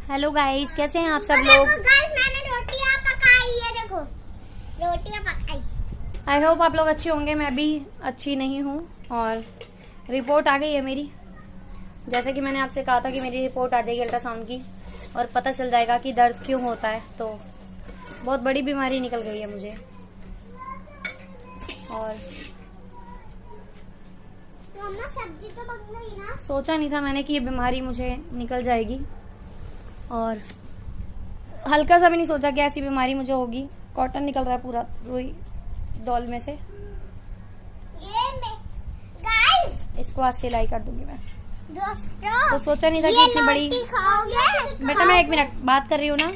Hello guys, कैसे हैं आप सब लोग। गाइस मैंने रोटियां पकाई है, देखो रोटियां पकाई। आई होप आप लोग अच्छे होंगे। मैं भी अच्छी नहीं हूँ और रिपोर्ट आ गई है मेरी। जैसे कि मैंने आपसे कहा था कि मेरी रिपोर्ट आ जाएगी अल्ट्रासाउंड की और पता चल जाएगा कि दर्द क्यों होता है। तो बहुत बड़ी बीमारी निकल गई है मुझे और मम्मा सब्जी तो बन गई ना। सोचा नहीं था मैंने कि ये बीमारी मुझे निकल जाएगी और हल्का सा भी नहीं सोचा कि ऐसी बीमारी मुझे होगी। कॉटन निकल रहा है पूरा रुई डॉल में से। गाइस इसको आज सिलाई कर दूंगी मैं। दोस्तों तो सोचा नहीं था कि इतनी बड़ी। खाओगे बेटा मैं 1 मिनट बात कर रही हूँ ना।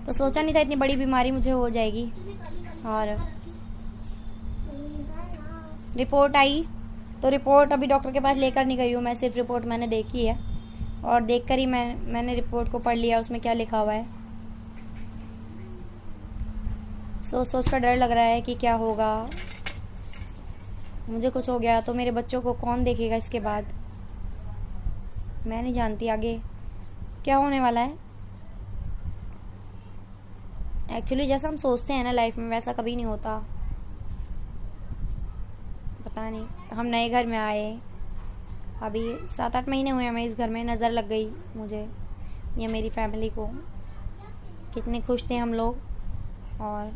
तो सोचा नहीं था इतनी बड़ी बीमारी मुझे हो जाएगी। और रिपोर्ट आई तो रिपोर्ट अभी डॉक्टर के पास लेकर नहीं गई हूँ मैं। सिर्फ रिपोर्ट मैंने देखी है और देखकर ही मैंने रिपोर्ट को पढ़ लिया उसमें क्या लिखा हुआ है। सोच कर डर लग रहा है कि क्या होगा। मुझे कुछ हो गया तो मेरे बच्चों को कौन देखेगा इसके बाद। मैं नहीं जानती आगे क्या होने वाला है। एक्चुअली जैसा हम सोचते हैं ना लाइफ में वैसा कभी नहीं होता। पता नहीं, हम नए घर में आए, अभी 7-8 महीने हुए हमें इस घर में। नज़र लग गई मुझे या मेरी फैमिली को। कितने खुश थे हम लोग और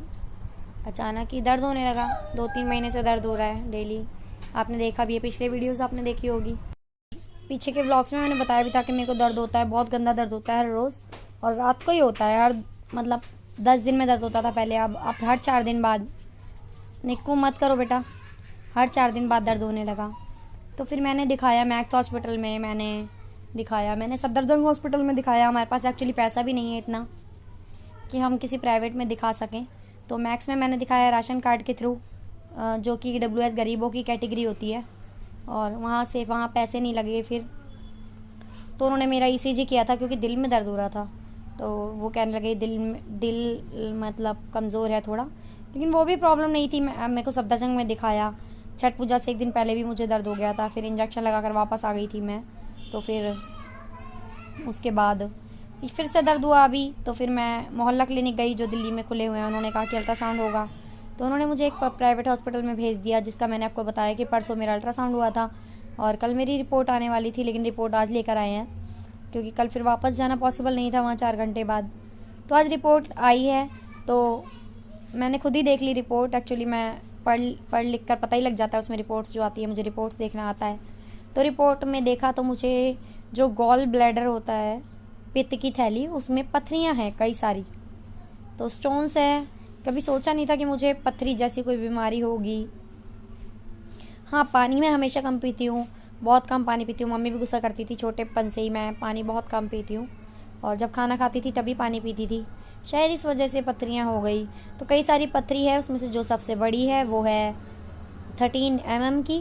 अचानक ही दर्द होने लगा। 2-3 महीने से दर्द हो रहा है डेली। आपने देखा भी है, पिछले वीडियोस आपने देखी होगी। पीछे के व्लॉग्स में मैंने बताया भी था कि मेरे को दर्द होता है, बहुत गंदा दर्द होता है हर रोज़ और रात को ही होता है। हर मतलब 10 दिन में दर्द होता था पहले, अब हर 4 दिन बाद। निक्कू मत करो बेटा, हर 4 दिन बाद दर्द होने लगा। तो फिर मैंने दिखाया मैक्स हॉस्पिटल में, मैंने सफदरजंग हॉस्पिटल में दिखाया। हमारे पास एक्चुअली पैसा भी नहीं है इतना कि हम किसी प्राइवेट में दिखा सकें। तो मैक्स में मैंने दिखाया राशन कार्ड के थ्रू, जो कि WS गरीबों की कैटेगरी होती है, और वहाँ पैसे नहीं लगे। फिर तो उन्होंने मेरा ECG किया था क्योंकि दिल में दर्द हो रहा था। तो वो कहने लगे दिल मतलब कमज़ोर है थोड़ा, लेकिन वो भी प्रॉब्लम नहीं थी। मेरे को सफदरजंग में दिखाया। छठ पूजा से 1 दिन पहले भी मुझे दर्द हो गया था। फिर इंजेक्शन लगाकर वापस आ गई थी मैं। तो फिर उसके बाद फिर से दर्द हुआ अभी। तो फिर मैं मोहल्ला क्लिनिक गई जो दिल्ली में खुले हुए हैं। उन्होंने कहा कि अल्ट्रासाउंड होगा, तो उन्होंने मुझे एक प्राइवेट हॉस्पिटल में भेज दिया, जिसका मैंने आपको बताया कि परसों मेरा अल्ट्रासाउंड हुआ था और कल मेरी रिपोर्ट आने वाली थी, लेकिन रिपोर्ट आज लेकर आए हैं क्योंकि कल फिर वापस जाना पॉसिबल नहीं था वहाँ 4 घंटे बाद। तो आज रिपोर्ट आई है तो मैंने खुद ही देख ली रिपोर्ट। एक्चुअली मैं पढ़ लिख कर पता ही लग जाता है उसमें रिपोर्ट्स जो आती है, मुझे रिपोर्ट्स देखना आता है। तो रिपोर्ट में देखा तो मुझे जो गॉल ब्लैडर होता है, पित्त की थैली, उसमें पथरियाँ हैं कई सारी, तो स्टोन्स है। कभी सोचा नहीं था कि मुझे पथरी जैसी कोई बीमारी होगी। हाँ, पानी मैं हमेशा कम पीती हूँ, बहुत कम पानी पीती हूँ। मम्मी भी गुस्सा करती थी, छोटेपन से ही मैं पानी बहुत कम पीती हूँ और जब खाना खाती थी तभी पानी पीती थी। शायद इस वजह से पथरियाँ हो गई। तो कई सारी पथरी है, उसमें से जो सबसे बड़ी है वो है 13 mm की।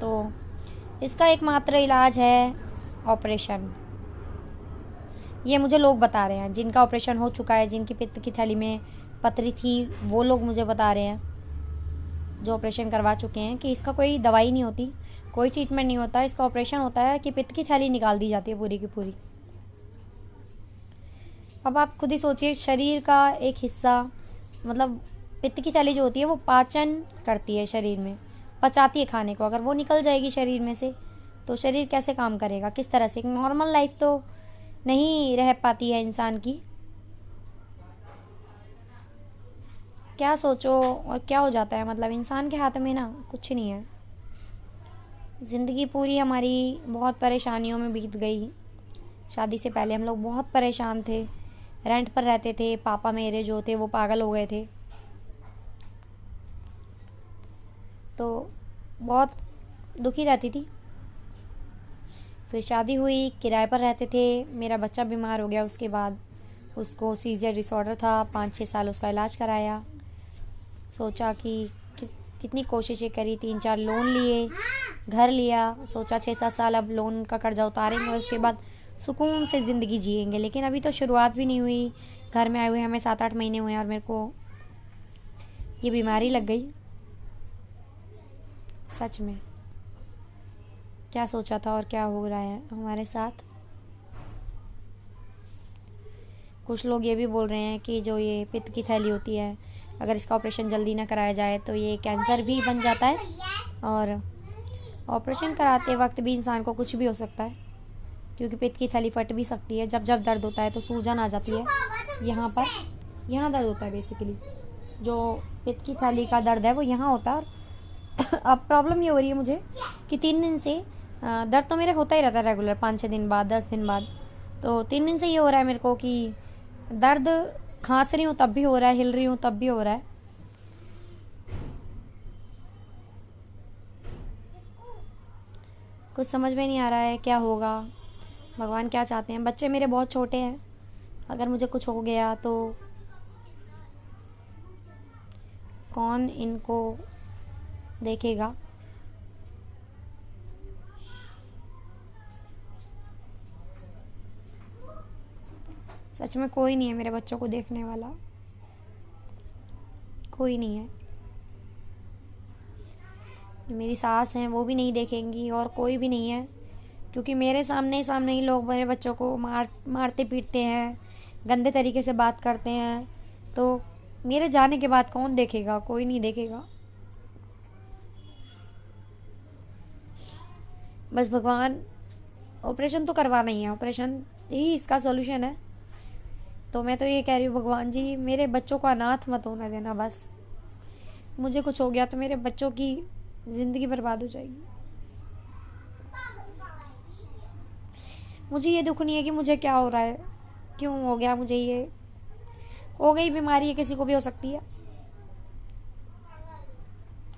तो इसका एकमात्र इलाज है ऑपरेशन। ये मुझे लोग बता रहे हैं जिनका ऑपरेशन हो चुका है, जिनकी पित्त की थैली में पथरी थी, वो लोग मुझे बता रहे हैं जो ऑपरेशन करवा चुके हैं कि इसका कोई दवाई नहीं होती, कोई ट्रीटमेंट नहीं होता। इसका ऑपरेशन होता है कि पित्त की थैली निकाल दी जाती है पूरी की पूरी। अब आप खुद ही सोचिए, शरीर का एक हिस्सा, मतलब पित्त की थैली जो होती है वो पाचन करती है, शरीर में पचाती है खाने को। अगर वो निकल जाएगी शरीर में से तो शरीर कैसे काम करेगा, किस तरह से। नॉर्मल लाइफ तो नहीं रह पाती है इंसान की। क्या सोचो और क्या हो जाता है, मतलब इंसान के हाथ में ना कुछ नहीं है। ज़िंदगी पूरी हमारी बहुत परेशानियों में बीत गई। शादी से पहले हम लोग बहुत परेशान थे, रेंट पर रहते थे। पापा मेरे जो थे वो पागल हो गए थे, तो बहुत दुखी रहती थी। फिर शादी हुई, किराए पर रहते थे। मेरा बच्चा बीमार हो गया, उसके बाद उसको सीज़र डिसऑर्डर था। 5-6 साल उसका इलाज कराया। सोचा कि कितनी कोशिशें करी, 3-4 लोन लिए, घर लिया। सोचा 6-7 साल अब लोन का कर्जा उतारेंगे और उसके बाद सुकून से ज़िंदगी जिएंगे। लेकिन अभी तो शुरुआत भी नहीं हुई। घर में आए हुए हमें 7-8 महीने हुए और मेरे को ये बीमारी लग गई। सच में क्या सोचा था और क्या हो रहा है हमारे साथ। कुछ लोग ये भी बोल रहे हैं कि जो ये पित्त की थैली होती है, अगर इसका ऑपरेशन जल्दी ना कराया जाए तो ये कैंसर भी बन जाता है, और ऑपरेशन कराते वक्त भी इंसान को कुछ भी हो सकता है, क्योंकि पित्त की थैली फट भी सकती है। जब जब दर्द होता है तो सूजन आ जाती है यहाँ पर, यहाँ दर्द होता है बेसिकली। जो पित्त की थैली का दर्द है वो यहाँ होता है। और अब प्रॉब्लम ये हो रही है मुझे कि 3 दिन से दर्द तो मेरे होता ही रहता है रेगुलर, 5-6 दिन बाद, 10 दिन बाद। तो 3 दिन से ये हो रहा है मेरे को कि दर्द, खांस रही हूँ तब भी हो रहा है, हिल रही हूँ तब भी हो रहा है। कुछ समझ में नहीं आ रहा है क्या होगा, भगवान क्या चाहते हैं। बच्चे मेरे बहुत छोटे हैं, अगर मुझे कुछ हो गया तो कौन इनको देखेगा। सच में कोई नहीं है मेरे बच्चों को देखने वाला, कोई नहीं है। मेरी सास हैं वो भी नहीं देखेंगी, और कोई भी नहीं है, क्योंकि मेरे सामने ही लोग मेरे बच्चों को मारते पीटते हैं, गंदे तरीके से बात करते हैं। तो मेरे जाने के बाद कौन देखेगा, कोई नहीं देखेगा। बस भगवान, ऑपरेशन तो करवाना ही है, ऑपरेशन ही इसका सॉल्यूशन है। तो मैं तो ये कह रही हूँ, भगवान जी मेरे बच्चों को अनाथ मत होने देना। बस मुझे कुछ हो गया तो मेरे बच्चों की ज़िंदगी बर्बाद हो जाएगी। मुझे ये दुख नहीं है कि मुझे क्या हो रहा है, क्यों हो गया मुझे, ये हो गई बीमारी है, किसी को भी हो सकती है।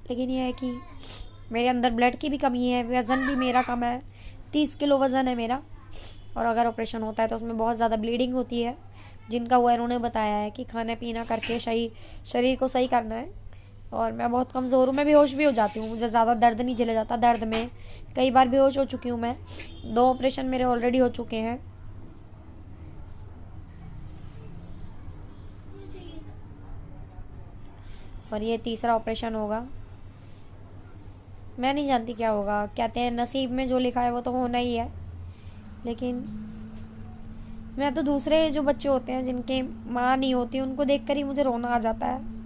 लेकिन ये है कि मेरे अंदर ब्लड की भी कमी है, वज़न भी मेरा कम है, 30 किलो वज़न है मेरा। और अगर ऑपरेशन होता है तो उसमें बहुत ज़्यादा ब्लीडिंग होती है, जिनका वो उन्होंने बताया है कि खाना पीना करके शरीर को सही करना है। और मैं बहुत कमज़ोर हूँ, मैं बेहोश भी हो जाती हूँ, मुझे ज़्यादा दर्द नहीं झेला जाता। दर्द में कई बार बेहोश हो चुकी हूँ मैं, 2 ऑपरेशन मेरे ऑलरेडी हो चुके हैं। और ये तीसरा ऑपरेशन होगा। मैं नहीं जानती क्या होगा, कहते हैं नसीब में जो लिखा है वो तो होना ही है। लेकिन मैं तो दूसरे जो बच्चे होते हैं जिनके माँ नहीं होती, उनको देखकर ही मुझे रोना आ जाता है।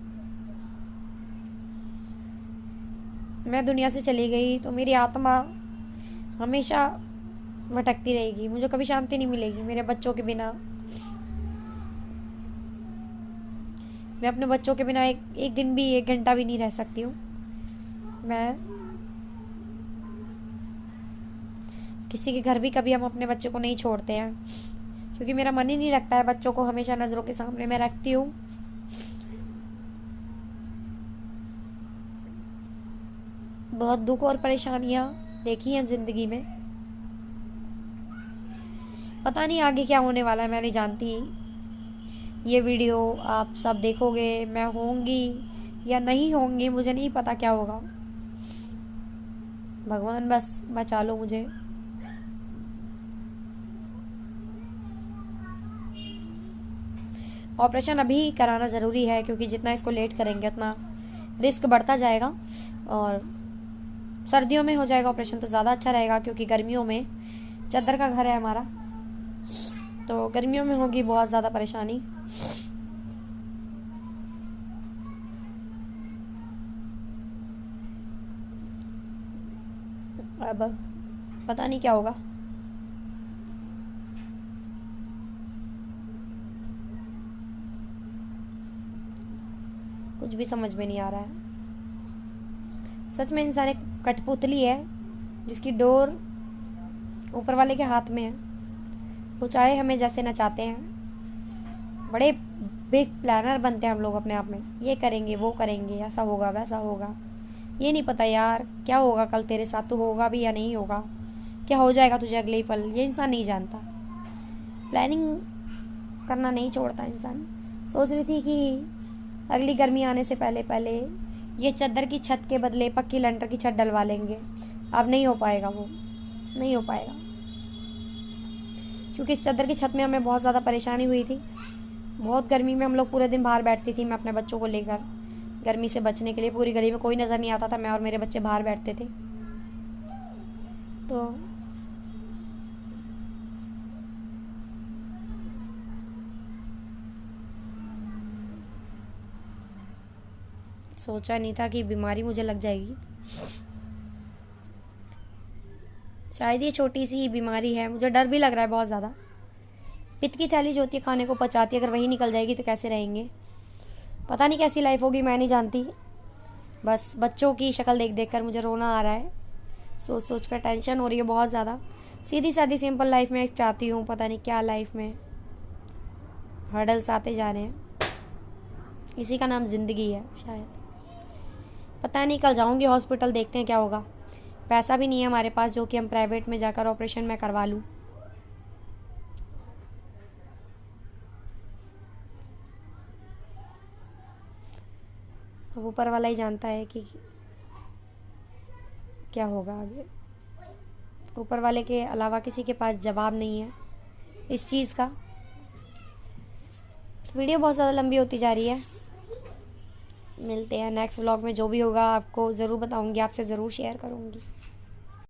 मैं दुनिया से चली गई तो मेरी आत्मा हमेशा भटकती रहेगी, मुझे कभी शांति नहीं मिलेगी मेरे बच्चों के बिना। मैं अपने बच्चों के बिना एक दिन भी, 1 घंटा भी नहीं रह सकती हूँ। मैं किसी के घर भी कभी हम अपने बच्चे को नहीं छोड़ते हैं, क्योंकि मेरा मन ही नहीं लगता है, बच्चों को हमेशा नज़रों के सामने मैं रखती हूँ। बहुत दुख और परेशानियाँ देखी हैं ज़िंदगी में, पता नहीं आगे क्या होने वाला है, मैं नहीं जानती। ये वीडियो आप सब देखोगे, मैं होंगी या नहीं होंगी मुझे नहीं पता क्या होगा। भगवान बस बचा लो मुझे। ऑपरेशन अभी कराना ज़रूरी है, क्योंकि जितना इसको लेट करेंगे उतना रिस्क बढ़ता जाएगा। और सर्दियों में हो जाएगा ऑपरेशन तो ज़्यादा अच्छा रहेगा, क्योंकि गर्मियों में चादर का घर है हमारा, तो गर्मियों में होगी बहुत ज़्यादा परेशानी। अब पता नहीं क्या होगा। कुछ भी समझ में नहीं आ रहा है। सच में इंसान एक कठपुतली है जिसकी डोर ऊपर वाले के हाथ में है। वो चाहे हमें जैसे नचाते हैं, बड़े बिग प्लानर बनते हैं हम लोग अपने आप में, ये करेंगे वो करेंगे, ऐसा होगा वैसा होगा। ये नहीं पता यार क्या होगा कल तेरे साथ, तो होगा भी या नहीं होगा, क्या हो जाएगा तुझे अगले ही पल, ये इंसान नहीं जानता। प्लानिंग करना नहीं छोड़ता इंसान। सोच रही थी कि अगली गर्मी आने से पहले पहले ये चादर की छत के बदले पक्की लंटर की छत डलवा लेंगे। अब नहीं हो पाएगा, वो नहीं हो पाएगा, क्योंकि इस चादर की छत में हमें बहुत ज़्यादा परेशानी हुई थी। बहुत गर्मी में हम लोग पूरे दिन बाहर बैठती थी, मैं अपने बच्चों को लेकर, गर्मी से बचने के लिए। पूरी गली में कोई नज़र नहीं आता था, मैं और मेरे बच्चे बाहर बैठते थे। तो सोचा नहीं था कि बीमारी मुझे लग जाएगी। शायद ये छोटी सी बीमारी है, मुझे डर भी लग रहा है बहुत ज़्यादा। पित्त की थैली जो होती है खाने को पचाती है, अगर वही निकल जाएगी तो कैसे रहेंगे। पता नहीं कैसी लाइफ होगी, मैं नहीं जानती। बस बच्चों की शक्ल देख देख कर मुझे रोना आ रहा है, सोच सोच कर टेंशन हो रही है बहुत ज़्यादा। सीधी सादी सिंपल लाइफ में चाहती हूँ, पता नहीं क्या लाइफ में हर्डल्स आते जा रहे हैं। इसी का नाम ज़िंदगी है शायद। पता नहीं, कल जाऊँगी हॉस्पिटल, देखते हैं क्या होगा। पैसा भी नहीं है हमारे पास जो कि हम प्राइवेट में जाकर ऑपरेशन में करवा लूँ। अब ऊपर वाला ही जानता है कि क्या होगा आगे। ऊपर वाले के अलावा किसी के पास जवाब नहीं है इस चीज़ का। तो वीडियो बहुत ज़्यादा लंबी होती जा रही है। मिलते हैं नेक्स्ट व्लॉग में, जो भी होगा आपको ज़रूर बताऊंगी, आपसे ज़रूर शेयर करूंगी।